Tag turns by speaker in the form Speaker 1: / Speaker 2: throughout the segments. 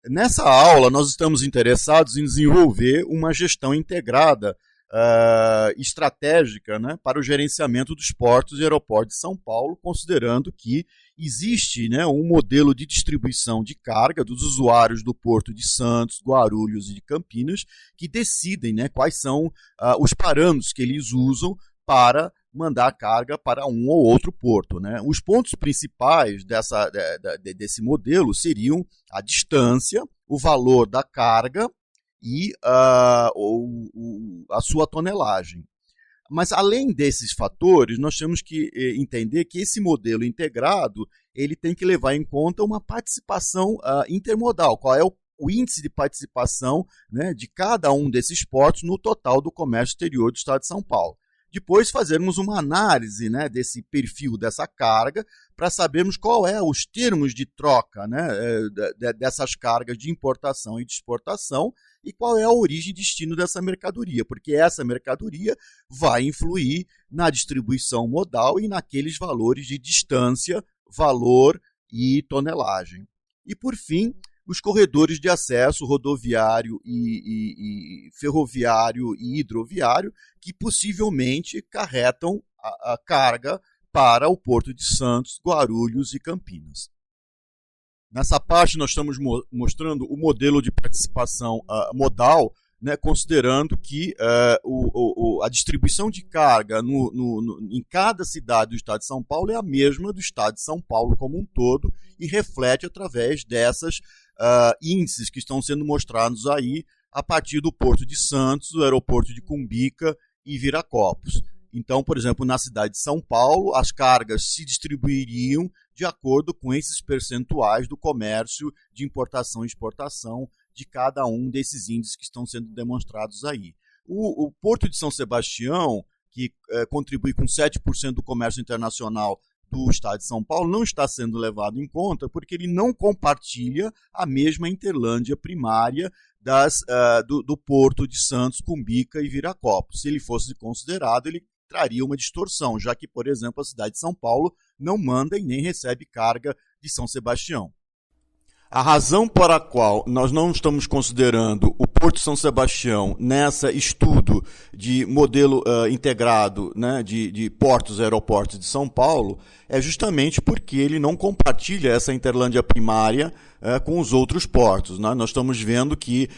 Speaker 1: Nessa aula, nós estamos interessados em desenvolver uma gestão integrada estratégica, né, para o gerenciamento dos portos e aeroportos de São Paulo, considerando que existe, né, um modelo de distribuição de carga dos usuários do Porto de Santos, Guarulhos e de Campinas, que decidem, né, quais são os parâmetros que eles usam para mandar carga para um ou outro porto, né? Os pontos principais desse modelo seriam a distância, o valor da carga e a sua tonelagem. Mas além desses fatores, nós temos que entender que esse modelo integrado ele tem que levar em conta uma participação intermodal. Qual é o índice de participação, né, de cada um desses portos no total do comércio exterior do Estado de São Paulo. Depois fazermos uma análise, né, desse perfil dessa carga para sabermos qual é os termos de troca, né, dessas cargas de importação e de exportação e qual é a origem e destino dessa mercadoria, porque essa mercadoria vai influir na distribuição modal e naqueles valores de distância, valor e tonelagem. E por fim, os corredores de acesso rodoviário e ferroviário e hidroviário que possivelmente carretam a carga para o Porto de Santos, Guarulhos e Campinas. Nessa parte nós estamos mostrando o modelo de participação modal, né, considerando que a distribuição de carga em cada cidade do Estado de São Paulo é a mesma do Estado de São Paulo como um todo e reflete através dessas índices que estão sendo mostrados aí a partir do Porto de Santos, do aeroporto de Cumbica e Viracopos. Então, por exemplo, na cidade de São Paulo, as cargas se distribuiriam de acordo com esses percentuais do comércio de importação e exportação de cada um desses índices que estão sendo demonstrados aí. O Porto de São Sebastião, que contribui com 7% do comércio internacional do Estado de São Paulo, não está sendo levado em conta porque ele não compartilha a mesma interlândia primária do Porto de Santos, Cumbica e Viracopos. Se ele fosse considerado, ele traria uma distorção, já que, por exemplo, a cidade de São Paulo não manda e nem recebe carga de São Sebastião. A razão para a qual nós não estamos considerando o Porto de São Sebastião nessa estudo de modelo integrado, né, de portos e aeroportos de São Paulo é justamente porque ele não compartilha essa interlândia primária com os outros portos, né? Nós estamos vendo que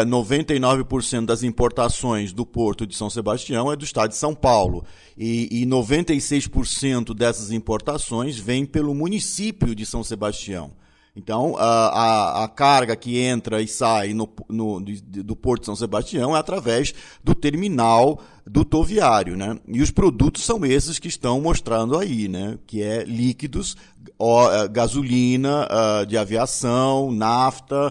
Speaker 1: 99% das importações do Porto de São Sebastião é do Estado de São Paulo e 96% dessas importações vêm pelo município de São Sebastião. Então, a carga que entra e sai do Porto de São Sebastião é através do terminal rodoviário, né? E os produtos são esses que estão mostrando aí, né? Que é líquidos, gasolina de aviação, nafta,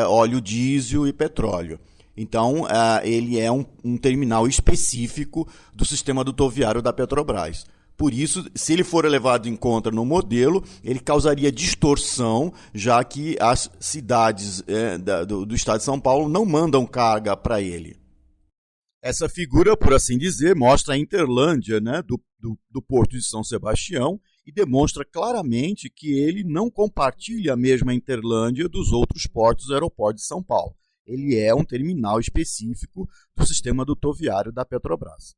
Speaker 1: óleo diesel e petróleo. Então, ele é um terminal específico do sistema rodoviário da Petrobras. Por isso, se ele for levado em conta no modelo, ele causaria distorção, já que as cidades do Estado de São Paulo não mandam carga para ele. Essa figura, por assim dizer, mostra a interlândia, né, do Porto de São Sebastião e demonstra claramente que ele não compartilha a mesma interlândia dos outros portos e aeroportos de São Paulo. Ele é um terminal específico do sistema rodoviário da Petrobras.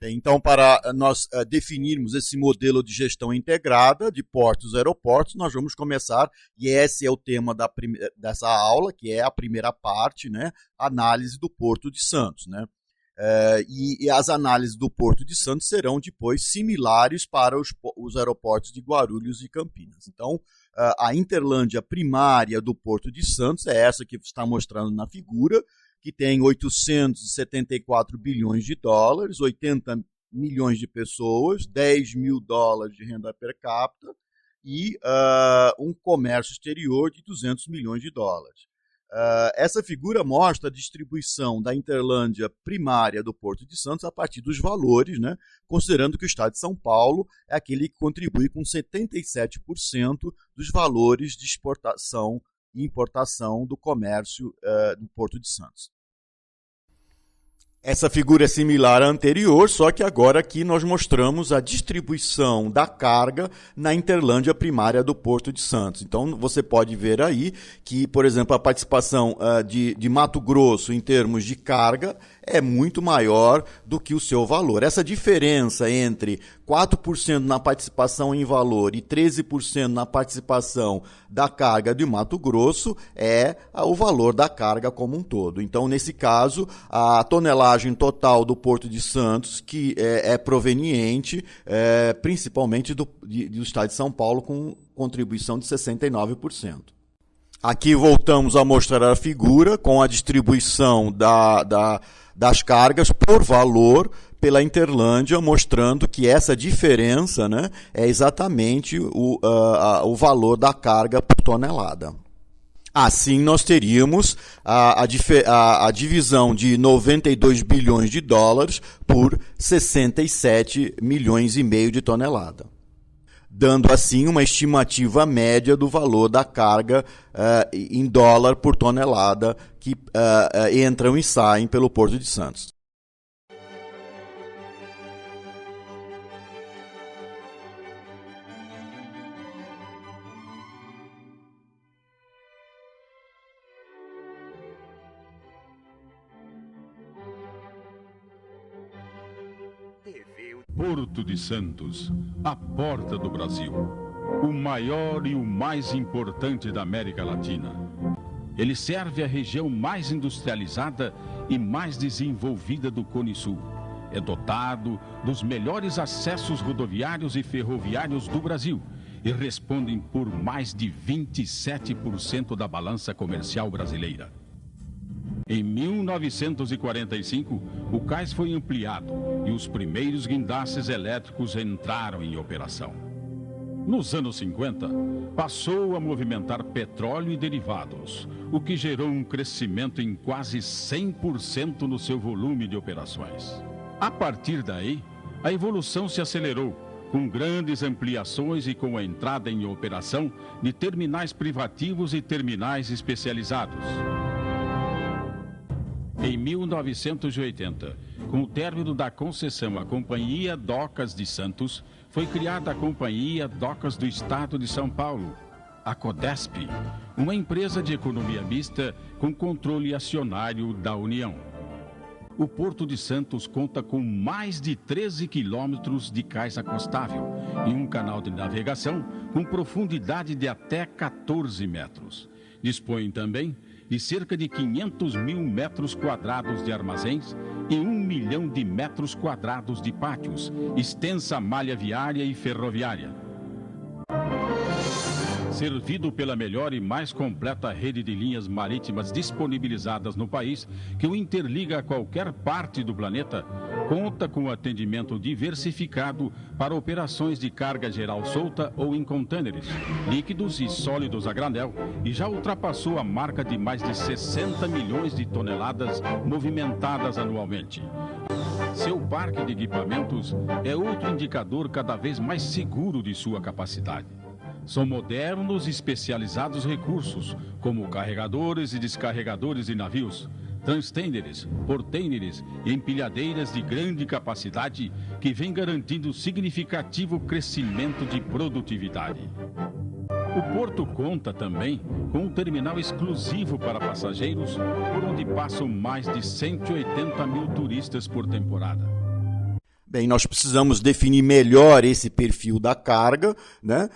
Speaker 1: Então, para nós definirmos esse modelo de gestão integrada de portos e aeroportos, nós vamos começar, e esse é o tema dessa aula, que é a primeira parte, né, análise do Porto de Santos, né? E as análises do Porto de Santos serão depois similares para os aeroportos de Guarulhos e Campinas. Então, a Interlândia primária do Porto de Santos é essa que está mostrando na figura, que tem 874 bilhões de dólares, 80 milhões de pessoas, 10 mil dólares de renda per capita e um comércio exterior de 200 milhões de dólares. Essa figura mostra a distribuição da Interlândia primária do Porto de Santos a partir dos valores, né? Considerando que o Estado de São Paulo é aquele que contribui com 77% dos valores de exportação e importação do comércio do Porto de Santos. Essa figura é similar à anterior, só que agora aqui nós mostramos a distribuição da carga na Interlândia primária do Porto de Santos. Então você pode ver aí que, por exemplo, a participação de Mato Grosso em termos de carga é muito maior do que o seu valor. Essa diferença entre 4% na participação em valor e 13% na participação da carga de Mato Grosso é o valor da carga como um todo. Então, nesse caso, a tonelagem total do Porto de Santos, que é proveniente principalmente do Estado de São Paulo, com contribuição de 69%. Aqui voltamos a mostrar a figura com a distribuição das cargas por valor pela Interlândia, mostrando que essa diferença, né, é exatamente o valor da carga por tonelada. Assim, nós teríamos a divisão de 92 bilhões de dólares por 67 milhões e meio de tonelada, dando assim uma estimativa média do valor da carga em dólar por tonelada que entram e saem pelo Porto de Santos.
Speaker 2: Porto de Santos, a porta do Brasil, o maior e o mais importante da América Latina. Ele serve a região mais industrializada e mais desenvolvida do Cone Sul. É dotado dos melhores acessos rodoviários e ferroviários do Brasil e respondem por mais de 27% da balança comercial brasileira. Em 1945, o cais foi ampliado e os primeiros guindastes elétricos entraram em operação. Nos anos 50, passou a movimentar petróleo e derivados, o que gerou um crescimento em quase 100% no seu volume de operações. A partir daí, a evolução se acelerou, com grandes ampliações e com a entrada em operação de terminais privativos e terminais especializados. Em 1980, com o término da concessão à Companhia Docas de Santos, foi criada a Companhia Docas do Estado de São Paulo, a CODESP, uma empresa de economia mista com controle acionário da União. O Porto de Santos conta com mais de 13 quilômetros de cais acostável e um canal de navegação com profundidade de até 14 metros. Dispõe também de cerca de 500 mil metros quadrados de armazéns e 1 milhão de metros quadrados de pátios, extensa malha viária e ferroviária. Servido pela melhor e mais completa rede de linhas marítimas disponibilizadas no país, que o interliga a qualquer parte do planeta, conta com atendimento diversificado para operações de carga geral solta ou em contêineres, líquidos e sólidos a granel, e já ultrapassou a marca de mais de 60 milhões de toneladas movimentadas anualmente. Seu parque de equipamentos é outro indicador cada vez mais seguro de sua capacidade. São modernos e especializados recursos, como carregadores e descarregadores de navios, transtêineres, portêineres e empilhadeiras de grande capacidade que vem garantindo significativo crescimento de produtividade. O porto conta também com um terminal exclusivo para passageiros, por onde passam mais de 180 mil turistas por temporada.
Speaker 1: Bem, nós precisamos definir melhor esse perfil da carga, né?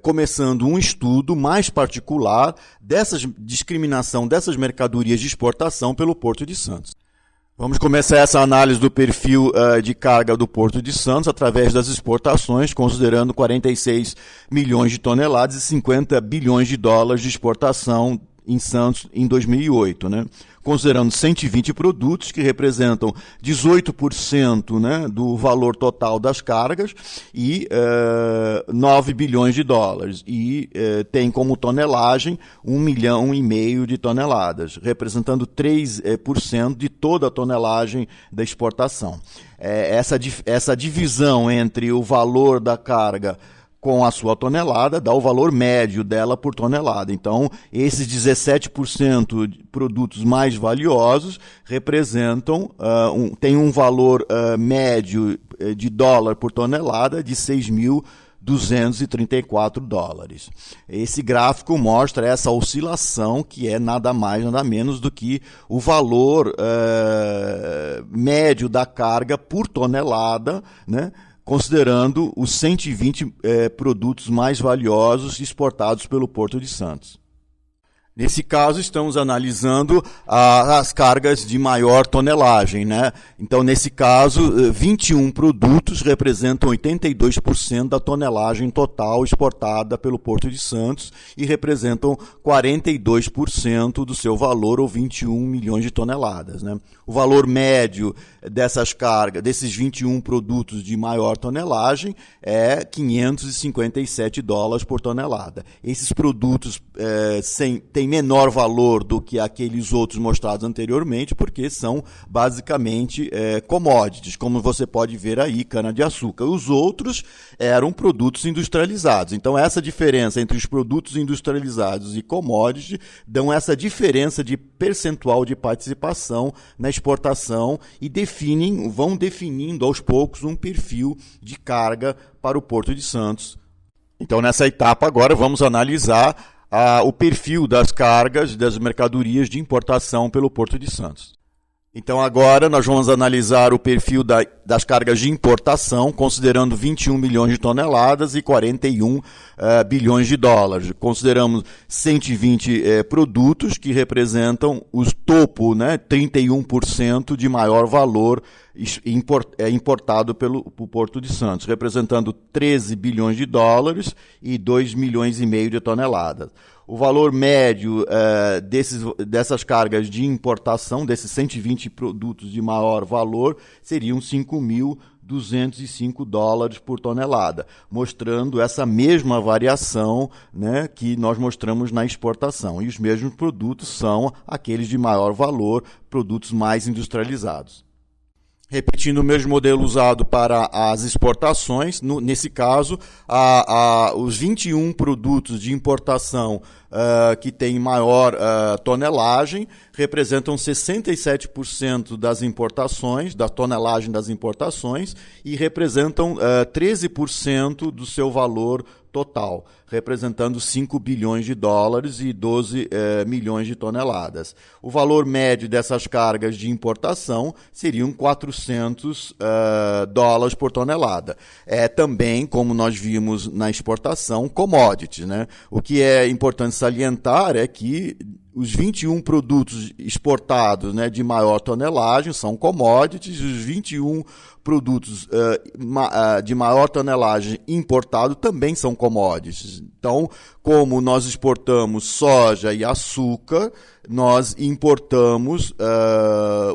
Speaker 1: Começando um estudo mais particular dessa discriminação dessas mercadorias de exportação pelo Porto de Santos. Vamos começar essa análise do perfil de carga do Porto de Santos através das exportações, considerando 46 milhões de toneladas e 50 bilhões de dólares de exportação em Santos em 2008, né? Considerando 120 produtos que representam 18%, né, do valor total das cargas e 9 bilhões de dólares. E tem como tonelagem 1,5 milhão de toneladas, representando 3% de toda a tonelagem da exportação. Essa divisão entre o valor da carga com a sua tonelada, dá o valor médio dela por tonelada. Então, esses 17% de produtos mais valiosos representam, tem um valor médio de dólar por tonelada de 6.234 dólares. Esse gráfico mostra essa oscilação, que é nada mais, nada menos do que o valor médio da carga por tonelada, né? Considerando os 120 produtos mais valiosos exportados pelo Porto de Santos. Nesse caso, estamos analisando as cargas de maior tonelagem, né? Então, nesse caso, 21 produtos representam 82% da tonelagem total exportada pelo Porto de Santos e representam 42% do seu valor, ou 21 milhões de toneladas, né? O valor médio dessas cargas, desses 21 produtos de maior tonelagem, é 557 dólares por tonelada. Esses produtos têm menor valor do que aqueles outros mostrados anteriormente, porque são basicamente commodities, como você pode ver aí, cana-de-açúcar. Os outros eram produtos industrializados. Então, essa diferença entre os produtos industrializados e commodities dão essa diferença de percentual de participação na exportação e vão definindo aos poucos um perfil de carga para o Porto de Santos. Então, nessa etapa agora, vamos analisar o perfil das cargas, das mercadorias de importação pelo Porto de Santos. Então, agora nós vamos analisar o perfil das cargas de importação, considerando 21 milhões de toneladas e 41 bilhões de dólares. Consideramos 120 produtos que representam os topo, né, 31% de maior valor importado pelo Porto de Santos, representando 13 bilhões de dólares e 2,5 milhões de toneladas. O valor médio dessas cargas de importação, desses 120 produtos de maior valor, seriam 5.205 dólares por tonelada, mostrando essa mesma variação, né, que nós mostramos na exportação. E os mesmos produtos são aqueles de maior valor, produtos mais industrializados. Repetindo o mesmo modelo usado para as exportações, nesse caso, os 21 produtos de importação que têm maior tonelagem representam 67% das importações, da tonelagem das importações, e representam 13% do seu valor total, representando 5 bilhões de dólares e 12 milhões de toneladas. O valor médio dessas cargas de importação seriam 400 dólares por tonelada. É também, como nós vimos na exportação, commodities, né? O que é importante salientar é que os 21 produtos exportados, né, de maior tonelagem são commodities, os 21 produtos de maior tonelagem importado também são commodities. Então, como nós exportamos soja e açúcar, nós importamos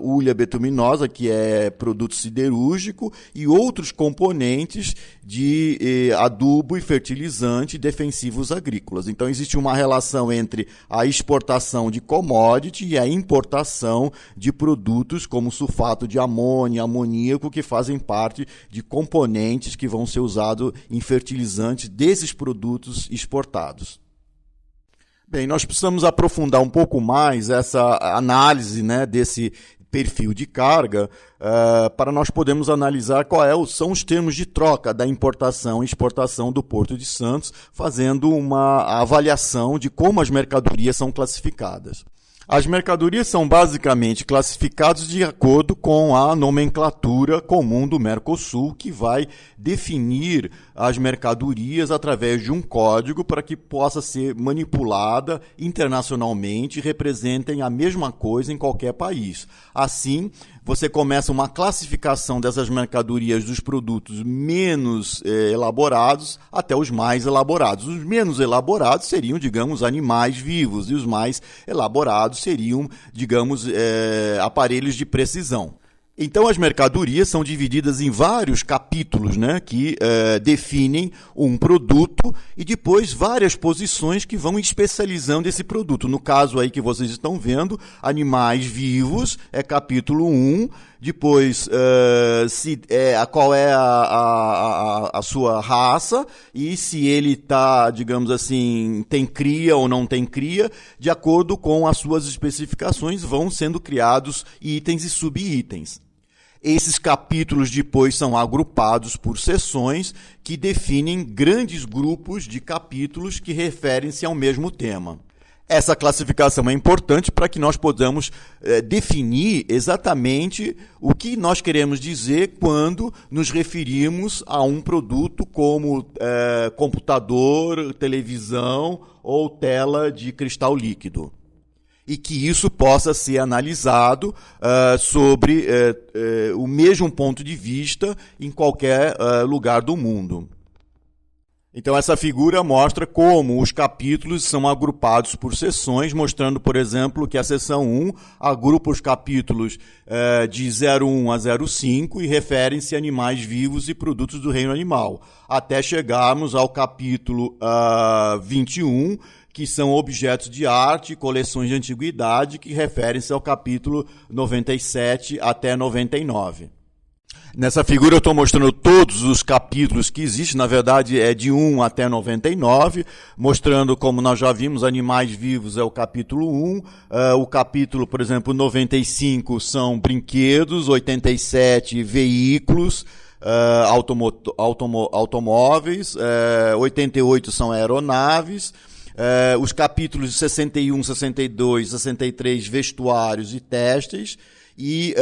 Speaker 1: hulha betuminosa, que é produto siderúrgico, e outros componentes de adubo e fertilizante defensivos agrícolas. Então, existe uma relação entre a exportação de commodity e a importação de produtos como sulfato de amônia, amoníaco, que fazem parte de componentes que vão ser usados em fertilizantes desses produtos exportados. Bem, nós precisamos aprofundar um pouco mais essa análise, né, desse perfil de carga para nós podermos analisar são os termos de troca da importação e exportação do Porto de Santos, fazendo uma avaliação de como as mercadorias são classificadas. As mercadorias são basicamente classificadas de acordo com a nomenclatura comum do Mercosul, que vai definir as mercadorias através de um código para que possa ser manipulada internacionalmente e representem a mesma coisa em qualquer país. Assim, você começa uma classificação dessas mercadorias dos produtos menos elaborados até os mais elaborados. Os menos elaborados seriam, digamos, animais vivos, e os mais elaborados seriam, digamos, aparelhos de precisão. Então, as mercadorias são divididas em vários capítulos, né, que definem um produto e depois várias posições que vão especializando esse produto. No caso aí que vocês estão vendo, animais vivos é capítulo 1, depois qual é a sua raça e se ele está, digamos assim, tem cria ou não tem cria, de acordo com as suas especificações vão sendo criados itens e subitens. Esses capítulos depois são agrupados por seções que definem grandes grupos de capítulos que referem-se ao mesmo tema. Essa classificação é importante para que nós possamos definir exatamente o que nós queremos dizer quando nos referimos a um produto como computador, televisão ou tela de cristal líquido. E que isso possa ser analisado sobre o mesmo ponto de vista em qualquer lugar do mundo. Então, essa figura mostra como os capítulos são agrupados por seções, mostrando, por exemplo, que a seção 1 agrupa os capítulos de 01 a 05 e referem-se a animais vivos e produtos do reino animal, até chegarmos ao capítulo 21, que são objetos de arte e coleções de antiguidade, que referem-se ao capítulo 97 até 99. Nessa figura eu estou mostrando todos os capítulos que existem, na verdade é de 1 até 99, mostrando como nós já vimos, animais vivos é o capítulo 1, o capítulo, por exemplo, 95 são brinquedos, 87 veículos, automóveis, 88 são aeronaves, os capítulos 61, 62, 63, vestuários e testes, e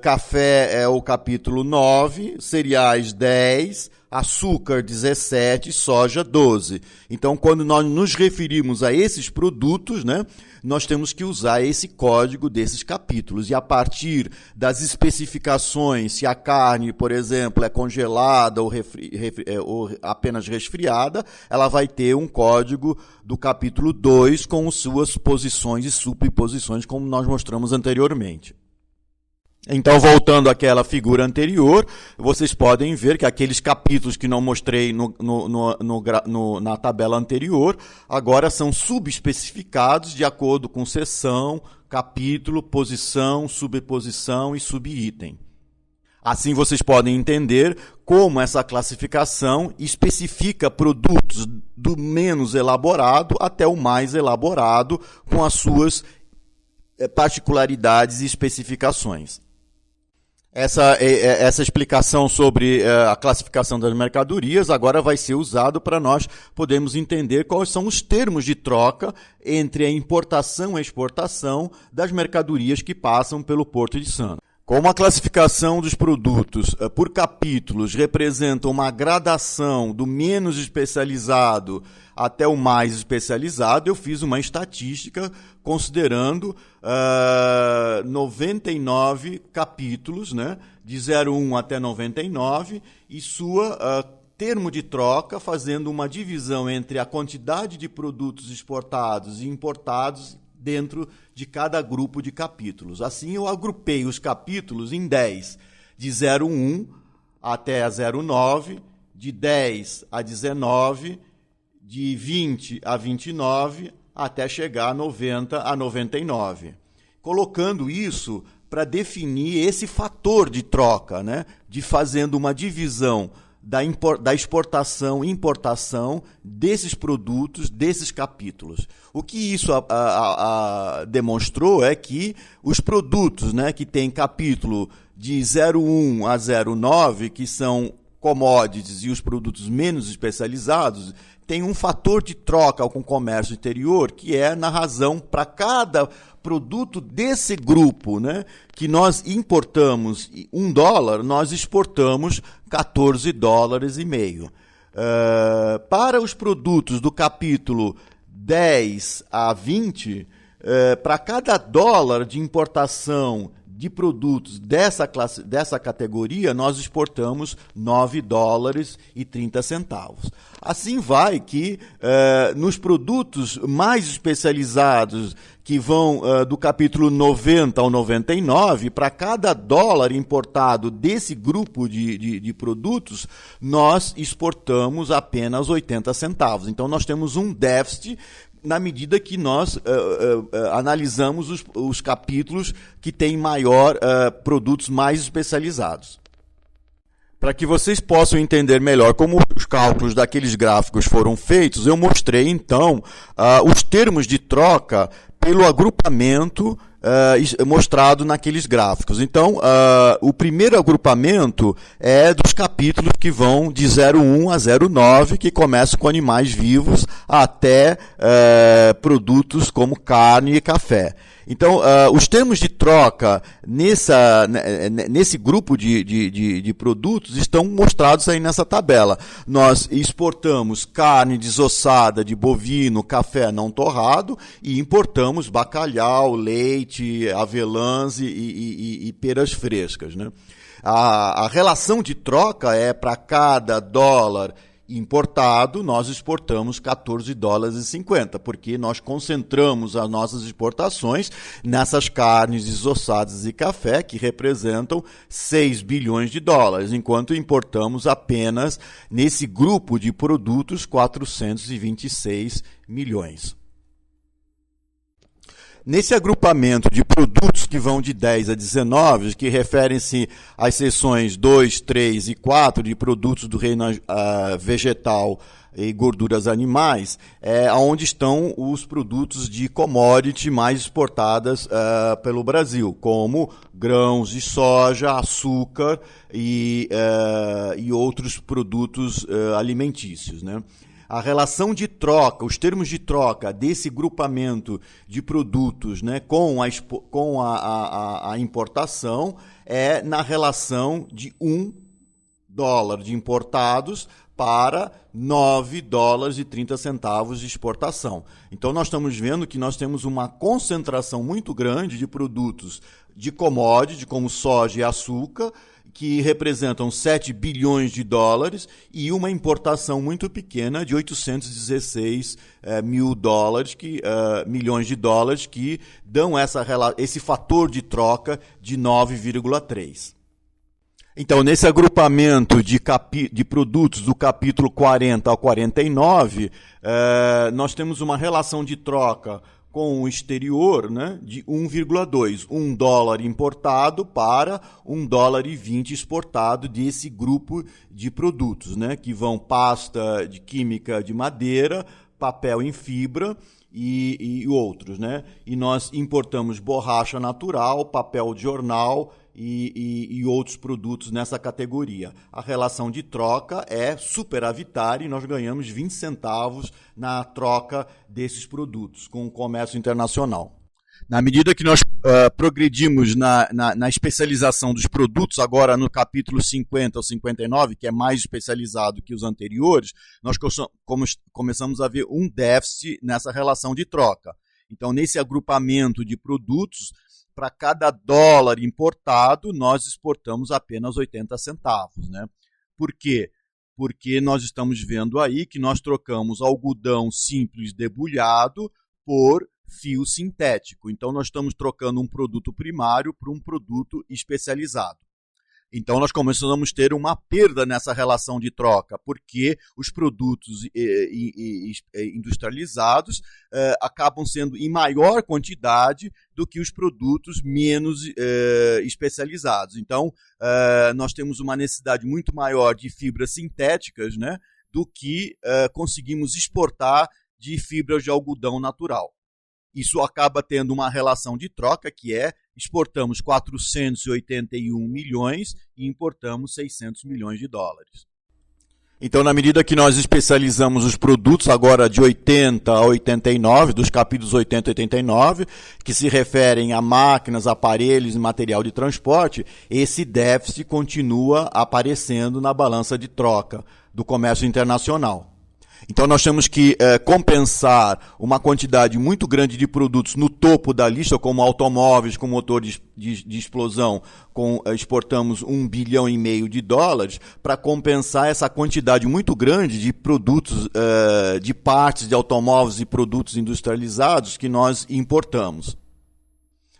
Speaker 1: café é o capítulo 9, cereais 10, açúcar 17, soja 12. Então, quando nós nos referimos a esses produtos, né, nós temos que usar esse código desses capítulos. E a partir das especificações, se a carne, por exemplo, é congelada ou apenas resfriada, ela vai ter um código do capítulo 2 com suas posições e subposições, como nós mostramos anteriormente. Então, voltando àquela figura anterior, vocês podem ver que aqueles capítulos que não mostrei na tabela anterior, agora são subespecificados de acordo com seção, capítulo, posição, subposição e subitem. Assim, vocês podem entender como essa classificação especifica produtos do menos elaborado até o mais elaborado, com as suas particularidades e especificações. Essa explicação sobre a classificação das mercadorias agora vai ser usado para nós podermos entender quais são os termos de troca entre a importação e a exportação das mercadorias que passam pelo Porto de Santos. Como a classificação dos produtos por capítulos representa uma gradação do menos especializado até o mais especializado, eu fiz uma estatística considerando 99 capítulos, né, de 01 até 99, e sua termo de troca, fazendo uma divisão entre a quantidade de produtos exportados e importados dentro de cada grupo de capítulos. Assim, eu agrupei os capítulos em 10, de 01 até a 09, de 10 a 19, de 20 a 29, até chegar a 90 a 99. Colocando isso para definir esse fator de troca, né? De fazendo uma divisão da exportação e importação desses produtos, desses capítulos. O que isso demonstrou é que os produtos, né, que têm capítulo de 01 a 09, que são commodities, e os produtos menos especializados, tem um fator de troca com o comércio exterior, que é na razão para cada produto desse grupo, né, que nós importamos $1, nós exportamos 14,5 dólares. Para os produtos do capítulo 10 a 20, para cada dólar de importação de produtos dessa categoria, nós exportamos 9 dólares e 30 centavos. Assim vai que nos produtos mais especializados, que vão do capítulo 90 ao 99, para cada dólar importado desse grupo de produtos, nós exportamos apenas 80 centavos. Então, nós temos um déficit na medida que nós analisamos os capítulos que têm produtos mais especializados. Para que vocês possam entender melhor como os cálculos daqueles gráficos foram feitos, eu mostrei, então, os termos de troca pelo agrupamento mostrado naqueles gráficos. Então, o primeiro agrupamento é dos capítulos que vão de 01 a 09, que começam com animais vivos até produtos como carne e café. Então, os termos de troca nesse grupo de produtos estão mostrados aí nessa tabela. Nós exportamos carne desossada de bovino, café não torrado, e importamos bacalhau, leite, avelãs e peras frescas, né? A relação de troca é para cada dólar importado, nós exportamos 14,50 dólares, porque nós concentramos as nossas exportações nessas carnes desossadas e café, que representam 6 bilhões de dólares, enquanto importamos apenas, nesse grupo de produtos, 426 milhões. Nesse agrupamento de produtos que vão de 10 a 19, que referem-se às seções 2, 3 e 4 de produtos do reino vegetal e gorduras animais, onde estão os produtos de commodity mais exportadas pelo Brasil, como grãos de soja, açúcar e outros produtos alimentícios, né? A relação de troca, os termos de troca desse grupamento de produtos, né, com a importação é na relação de $1 de importados para 9 dólares e 30 centavos de exportação. Então, nós estamos vendo que nós temos uma concentração muito grande de produtos de commodity, como soja e açúcar, que representam 7 bilhões de dólares, e uma importação muito pequena de 816 milhões de dólares, que dão esse fator de troca de 9,3. Então, nesse agrupamento de produtos do capítulo 40 ao 49, nós temos uma relação de troca com o exterior, né, de 1,2, $1 importado para $1,20 exportado desse grupo de produtos, né, que vão pasta de química de madeira, papel em fibra e outros, né? E nós importamos borracha natural, papel de jornal e outros produtos nessa categoria. A relação de troca é superavitária e nós ganhamos 20 centavos na troca desses produtos com o comércio internacional. Na medida que nós progredimos na especialização dos produtos, agora no capítulo 50 ou 59, que é mais especializado que os anteriores, nós começamos a ver um déficit nessa relação de troca. Então, nesse agrupamento de produtos, para cada dólar importado, nós exportamos apenas 80 centavos. Né? Por quê? Porque nós estamos vendo aí que nós trocamos algodão simples debulhado por fio sintético. Então, nós estamos trocando um produto primário por um produto especializado. Então, nós começamos a ter uma perda nessa relação de troca, porque os produtos industrializados acabam sendo em maior quantidade do que os produtos menos especializados. Então, nós temos uma necessidade muito maior de fibras sintéticas, né, do que conseguimos exportar de fibras de algodão natural. Isso acaba tendo uma relação de troca que exportamos 481 milhões e importamos 600 milhões de dólares. Então, na medida que nós especializamos os produtos agora de 80 a 89, dos capítulos 80 a 89, que se referem a máquinas, aparelhos e material de transporte, esse déficit continua aparecendo na balança de troca do comércio internacional. Então, nós temos que compensar uma quantidade muito grande de produtos no topo da lista, como automóveis com motor de explosão, exportamos $1,5 bilhão, para compensar essa quantidade muito grande de produtos, de partes de automóveis e produtos industrializados que nós importamos.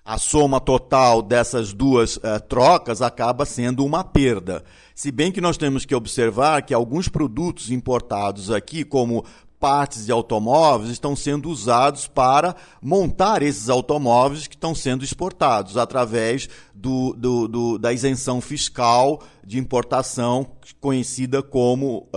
Speaker 1: A soma total dessas duas trocas acaba sendo uma perda. Se bem que nós temos que observar que alguns produtos importados aqui, como partes de automóveis, estão sendo usados para montar esses automóveis que estão sendo exportados, através da isenção fiscal de importação, conhecida como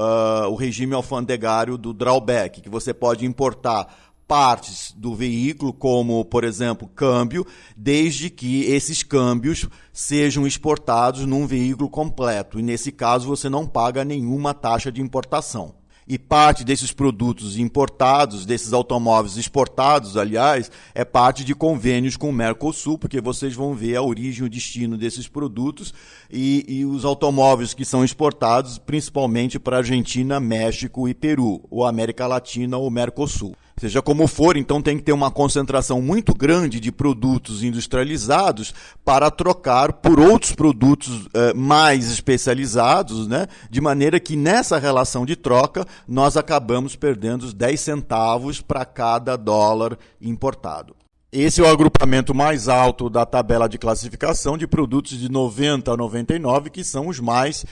Speaker 1: o regime alfandegário do drawback, que você pode importar partes do veículo, como, por exemplo, câmbio, desde que esses câmbios sejam exportados num veículo completo. E, nesse caso, você não paga nenhuma taxa de importação. E parte desses produtos importados, desses automóveis exportados, aliás, é parte de convênios com o Mercosul, porque vocês vão ver a origem e o destino desses produtos e os automóveis que são exportados, principalmente para Argentina, México e Peru, ou América Latina ou Mercosul. Seja como for, então tem que ter uma concentração muito grande de produtos industrializados para trocar por outros produtos mais especializados, né? De maneira que nessa relação de troca nós acabamos perdendo os 10 centavos para cada dólar importado. Esse é o agrupamento mais alto da tabela de classificação de produtos de 90 a 99, que são os mais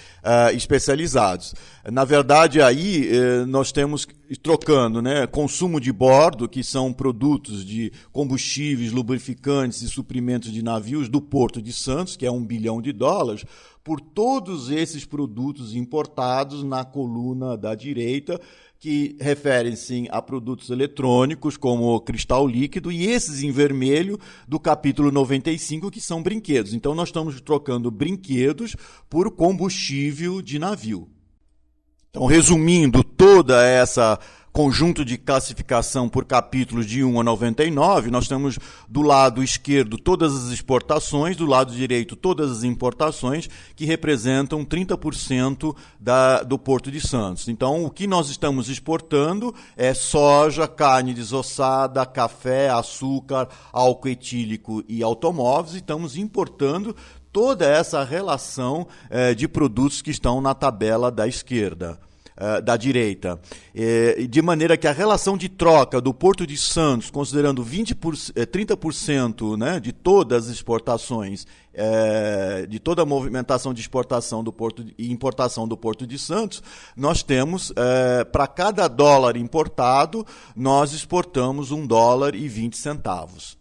Speaker 1: especializados. Na verdade, aí nós temos, trocando, né, consumo de bordo, que são produtos de combustíveis, lubrificantes e suprimentos de navios do Porto de Santos, que é $1 bilhão, por todos esses produtos importados na coluna da direita, que referem-se a produtos eletrônicos, como cristal líquido, e esses em vermelho do capítulo 95, que são brinquedos. Então, nós estamos trocando brinquedos por combustível de navio. Então, resumindo toda essa conjunto de classificação por capítulos de 1 a 99, nós temos do lado esquerdo todas as exportações, do lado direito todas as importações, que representam 30% do Porto de Santos. Então, o que nós estamos exportando é soja, carne desossada, café, açúcar, álcool etílico e automóveis, e estamos importando toda essa relação de produtos que estão na tabela da esquerda. Da direita, de maneira que a relação de troca do Porto de Santos, considerando 30%, né, de todas as exportações, de toda a movimentação de exportação do Porto e importação do Porto de Santos, nós temos, para cada dólar importado, nós exportamos $1,20.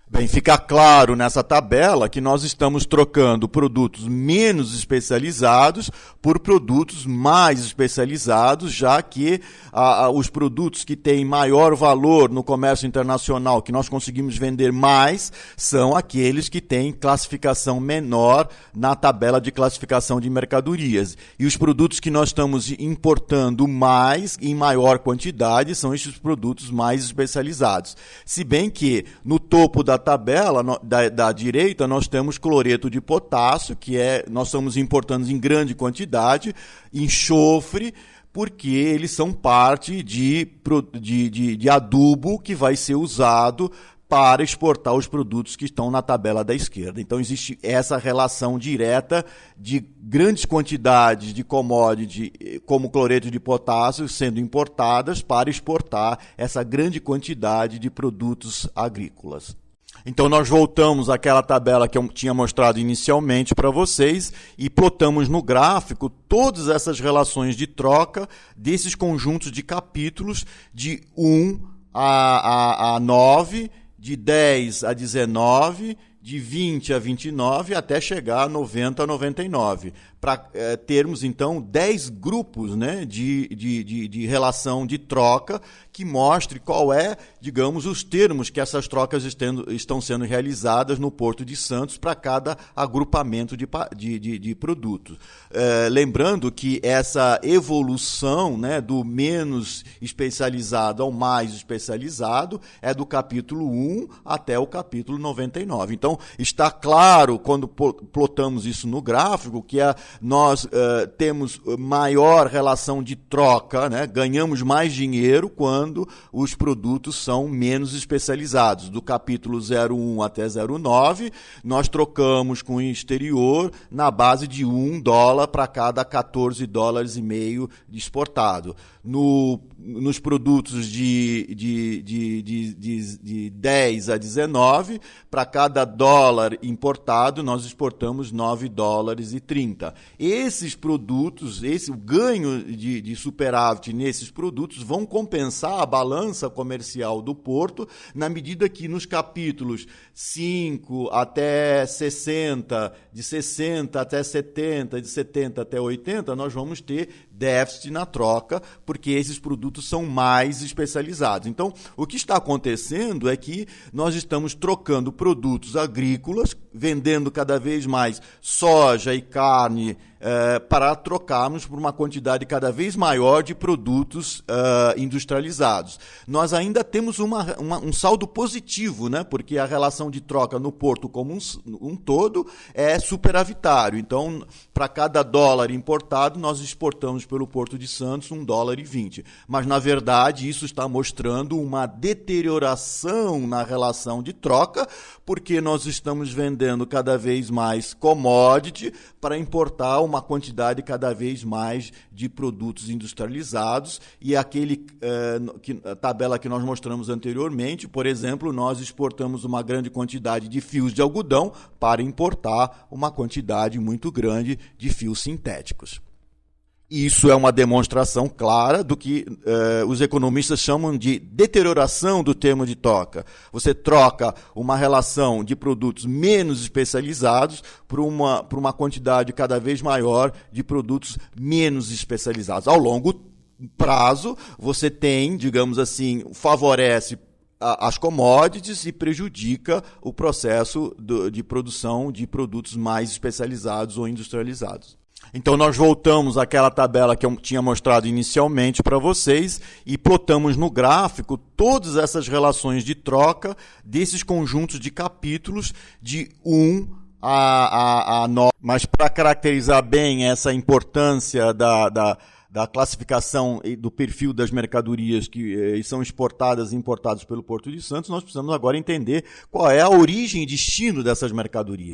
Speaker 1: Bem, fica claro nessa tabela que nós estamos trocando produtos menos especializados por produtos mais especializados, já que os produtos que têm maior valor no comércio internacional, que nós conseguimos vender mais, são aqueles que têm classificação menor na tabela de classificação de mercadorias. E os produtos que nós estamos importando mais, em maior quantidade, são esses produtos mais especializados. Se bem que no topo da tabela da direita nós temos cloreto de potássio, que nós estamos importando em grande quantidade, enxofre, porque eles são parte de adubo que vai ser usado para exportar os produtos que estão na tabela da esquerda. Então, existe essa relação direta de grandes quantidades de commodity, como cloreto de potássio, sendo importadas para exportar essa grande quantidade de produtos agrícolas. Então, nós voltamos àquela tabela que eu tinha mostrado inicialmente para vocês e plotamos no gráfico todas essas relações de troca desses conjuntos de capítulos de 1 a 9, de 10 a 19, de 20 a 29, até chegar a 90 a 99, para termos, então, 10 grupos, né, de relação de troca que mostre qual é, digamos, os termos que essas trocas estão sendo realizadas no Porto de Santos para cada agrupamento de produtos. Lembrando que essa evolução, né, do menos especializado ao mais especializado é do capítulo 1 até o capítulo 99. Então, está claro, quando plotamos isso no gráfico, que nós temos maior relação de troca, né, ganhamos mais dinheiro quando os produtos são menos especializados. Do capítulo 01 até 09, nós trocamos com o exterior na base de $1 para cada 14 dólares e meio exportado. Nos produtos de 10 a 19, para cada dólar importado, nós exportamos 9 dólares e 30. Esses produtos, o ganho de superávit nesses produtos vão compensar a balança comercial do porto, na medida que nos capítulos 5 até 60, de 60 até 70, de 70 até 80, nós vamos ter déficit na troca, porque esses produtos são mais especializados. Então, o que está acontecendo é que nós estamos trocando produtos agrícolas, vendendo cada vez mais soja e carne, para trocarmos por uma quantidade cada vez maior de produtos industrializados. Nós ainda temos um saldo positivo, né? Porque a relação de troca no porto como um todo é superavitário. Então, para cada dólar importado, nós exportamos pelo Porto de Santos $1,20. Mas, na verdade, isso está mostrando uma deterioração na relação de troca, porque nós estamos vendendo cada vez mais commodity para importar uma quantidade cada vez mais de produtos industrializados, e a tabela que nós mostramos anteriormente, por exemplo, nós exportamos uma grande quantidade de fios de algodão para importar uma quantidade muito grande de fios sintéticos. Isso é uma demonstração clara do que os economistas chamam de deterioração do termo de troca. Você troca uma relação de produtos menos especializados por uma quantidade cada vez maior de produtos menos especializados. Ao longo prazo, você tem, digamos assim, favorece as commodities e prejudica o processo de produção de produtos mais especializados ou industrializados. Então, nós voltamos àquela tabela que eu tinha mostrado inicialmente para vocês e plotamos no gráfico todas essas relações de troca desses conjuntos de capítulos de 1 a 9. Mas, para caracterizar bem essa importância da classificação e do perfil das mercadorias que são exportadas e importadas pelo Porto de Santos, nós precisamos agora entender qual é a origem e destino dessas mercadorias.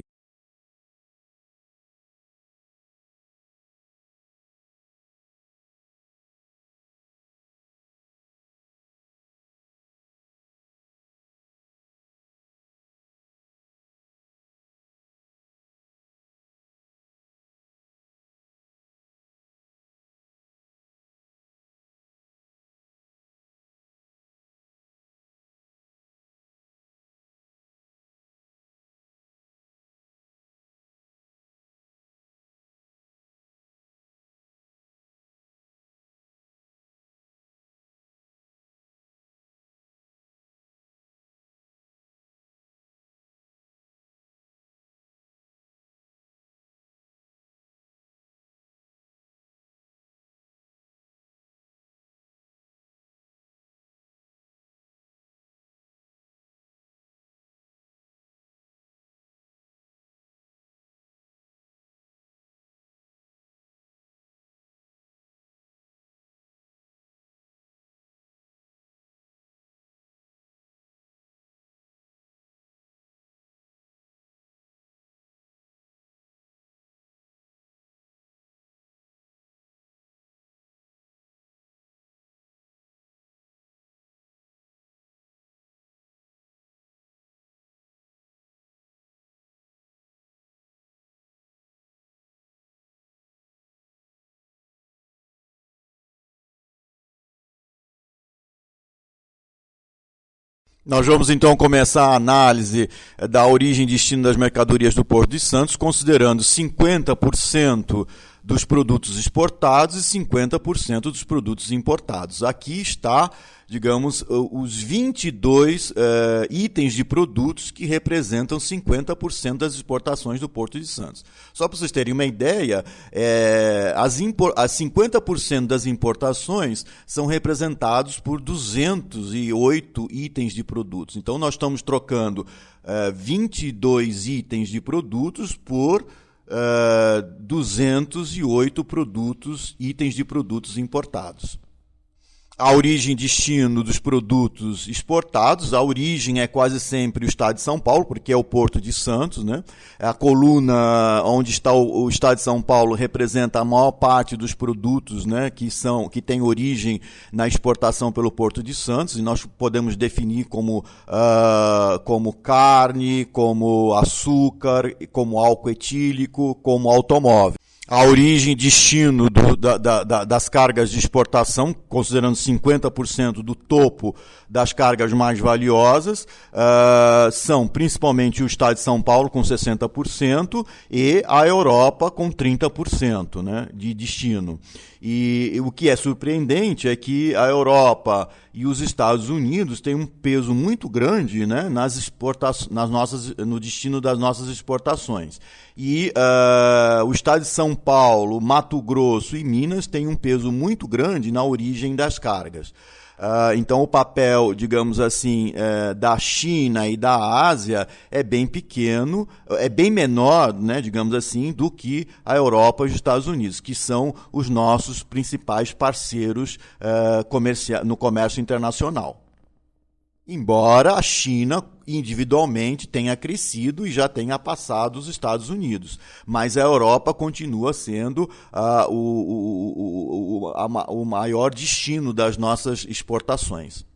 Speaker 1: Nós vamos então começar a análise da origem e destino das mercadorias do Porto de Santos, considerando 50% dos produtos exportados e 50% dos produtos importados. Aqui está, digamos, os 22 itens de produtos que representam 50% das exportações do Porto de Santos. Só para vocês terem uma ideia, as 50% das importações são representados por 208 itens de produtos. Então, nós estamos trocando 22 itens de produtos por 208 itens de produtos importados. A origem e destino dos produtos exportados, a origem é quase sempre o Estado de São Paulo, porque é o Porto de Santos, né? A coluna onde está o Estado de São Paulo representa a maior parte dos produtos, né, que tem origem na exportação pelo Porto de Santos, e nós podemos definir como carne, como açúcar, como álcool etílico, como automóvel. A origem e destino das cargas de exportação, considerando 50% do topo das cargas mais valiosas, são principalmente o Estado de São Paulo, com 60%, e a Europa, com 30%, né, de destino. E o que é surpreendente é que a Europa e os Estados Unidos têm um peso muito grande, né, no destino das nossas exportações. E o Estado de São Paulo, Mato Grosso e Minas têm um peso muito grande na origem das cargas. Então, o papel, digamos assim, da China e da Ásia é bem pequeno, é bem menor, né, digamos assim, do que a Europa e os Estados Unidos, que são os nossos principais parceiros no comércio internacional. Embora a China individualmente tenha crescido e já tenha passado os Estados Unidos, mas a Europa continua sendo o maior destino das nossas exportações.